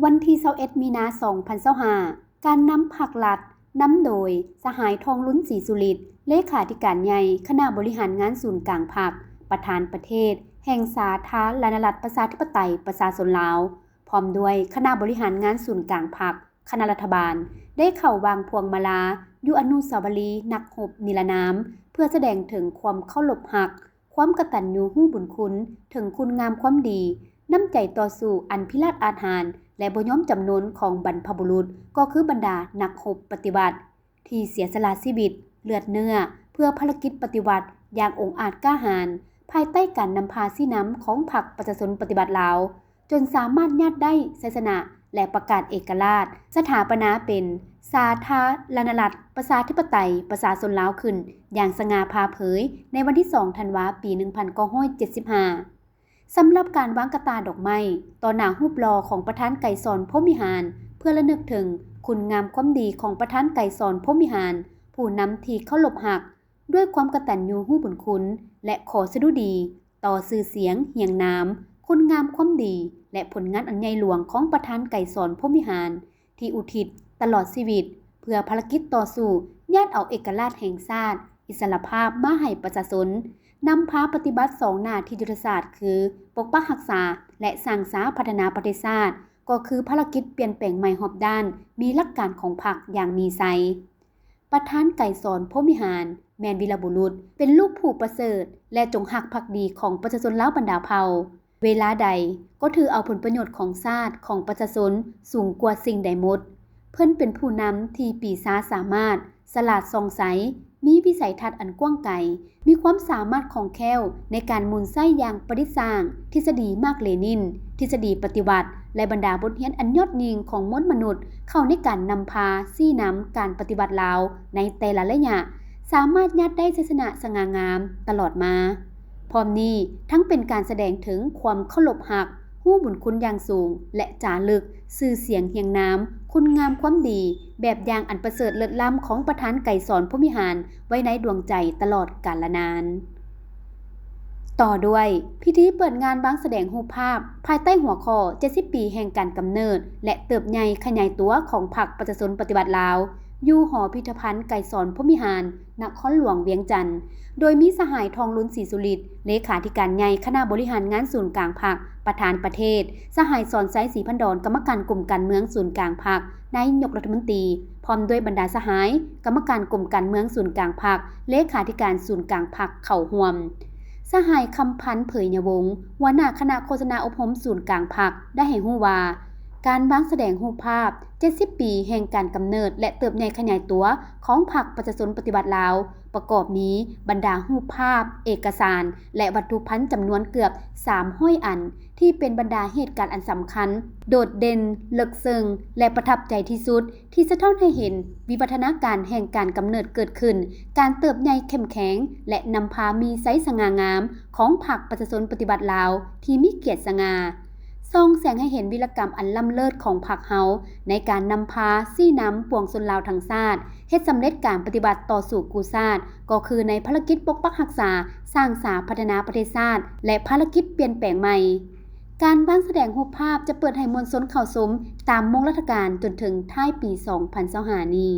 วันที่21มีนาคม2025การนำภาครัฐนำโดยสหายทองลุ้นศรีสุริตเลขาธิการใหญ่คณะบริหารงานศูนย์กลางภาคประธานประเทศแห่งสาธารณรัฐประชาธิปไตยประชาชนลาวพร้อมด้วยคณะบริหารงานศูนย์กลางภาคคณะรัฐบาลได้เข้าวางพวงมาลาอยู่อนุสาวรีย์นักรบนิรนามเพื่อแสดงถึงความเคารพรักความกตัญญูรู้บุญคุณถึงคุณงามความดีน้ำใจต่อสู้อันพิราศอาถรรพ์และบ่ยอมจำนนของบรรพบุรุษก็คือบรรดานักรบปฏิบัติที่เสียสละชีวิตเลือดเนื้อเพื่อภารกิจปฏิวัติอย่างองอาจกล้าหาญภายใต้การนำพาสีน้ำของพรรคประชาชนปฏิบัติลาวจนสามารถญาติได้ชัยชนะและประกาศเอกราชสถาปนาเป็นสาธารณรัฐประชาธิปไตยประชาชนลาวขึ้นอย่างสง่าผ่าเผยในวันที่2ธันวาคมปี1975สำหรับการวางกระตาดอกไม้ต่อหน้ารูปหล่อของประธานไกรสอนพรหมวิหารเพื่อระลึกถึงคุณงามความดีของประธานไกรสอนพรหมวิหารผู้นำที่เคารพรักด้วยความกตัญญูรู้บุญคุณและขอสดุดีต่อชื่อเสียงเหียงนามคุณงามความดีและผลงานอันใหญ่หลวงของประธานไกรสอนพรหมวิหารที่อุทิศตลอดชีวิตเพื่อภารกิจต่อสู้ญาติเอาเอกราชแห่งชาติอิสรภาพมาให้ประชาชนนำพาปฏิบัติ2หน้าที่ยุทธศาสตร์คือปกปักรักษาและสร้างสรรค์พัฒนาประเทศชาติก็คือภารกิจเปลี่ยนแปลงใหม่รอบด้านมีหลักการของพรรคอย่างมีไสประธานไกรสอนพรหมวิหารแม่นวีรบุรุษเป็นลูกผู้ประเสริฐและจงรักภักดีของประชาชนลาวบรรดาเผ่าเวลาใดก็ถือเอาผลประโยชน์ของชาติของประชาชนสูงกว่าสิ่งใดหมดเพิ่นเป็นผู้นำที่ปีศาจสามารถสลาดส่องใสมีวิสัยทัศน์อันกว้างไกลมีความสามารถของแคล่วในการหมุนไส้อย่างประดิษฐ์สร้างทฤษฎีมาร์กเลนินทฤษฎีปฏิวัติและบรรดาบทเรียนอันยอดยิ่งของมวลมนุษย์เข้าในการนำพาซี่นำการปฏิบัติลาวในแต่ละระยะสามารถยัดได้ชัยชนะสง่างามตลอดมาพร้อมนี้ทั้งเป็นการแสดงถึงความเคารพรักรู้บุญคุณอย่างสูงและจารึกชื่อเสียงเฮียงนามคุณงามความดีแบบอย่างอันประเสริฐเลิศล้ำของประธานไกรสอนพรหมวิหารไว้ในดวงใจตลอดกาลนานต่อด้วยพิธีเปิดงานวางแสดงรูปภาพภายใต้หัวข้อ70ปีแห่งการกำเนิดและเติบใหญ่ขยายตัวของพรรคประชาชนปฏิบัติลาวอยู่หอพิพิธภัณฑ์ไกรสอนพรหมวิหารนครหลวงเวียงจันทน์โดยมีสหายทองลุ้นศรีสุริตเลขาธิการใหญ่คณะบริหารงานศูนย์กลางพรรคประธานประเทศสหายสอนไซศรีพันดรกรรมการกลุ่มการเมืองศูนย์กลางพรรคนายกรัฐมนตรีพร้อมด้วยบรรดาสหายกรรมการกลุ่มการเมืองศูนย์กลางพรรคเลขาธิการศูนย์กลางพรรคเข้าร่วมสหายคำพันธ์เผยยวงศ์หัวหน้าคณะโฆษณาอบรมศูนย์กลางพรรคได้ให้รู้ว่าการวางแสดงรูปภาพ70ปีแห่งการกำเนิดและเติบใหญ่ขยายตัวของพรรคประชาชนปฏิบัติลาวประกอบมีบรรดารูปภาพเอกสารและวัตถุพันธ์จำนวนเกือบ300อันที่เป็นบรรดาเหตุการณ์อันสำคัญโดดเด่นเลิศเซิงและประทับใจที่สุดที่สะท้อนให้เห็นวิวัฒนาการแห่งการกำเนิดเกิดขึ้นการเติบใหญ่เข้มแข็งและนำพามีไซส์สง่างามของพรรคประชาชนปฏิบัติลาวที่มีเกียรติสง่าส่องแสงให้เห็นวีรกรรมอันล้ำเลิศของพรรคเฮาในการนำพาซี่น้ำปวงชนลาวทั้งชาติเฮ็ดสำเร็จการปฏิบัติต่อสู่กูชาติก็คือในภารกิจปกปักรักษาสร้างสรรค์พัฒนาประเทศชาติและภารกิจเปลี่ยนแปลงใหม่การวางแสดงรูปภาพจะเปิดให้มวลชนเข้าชมตามมงรัฐการจนถึงท้ายปี2025นี้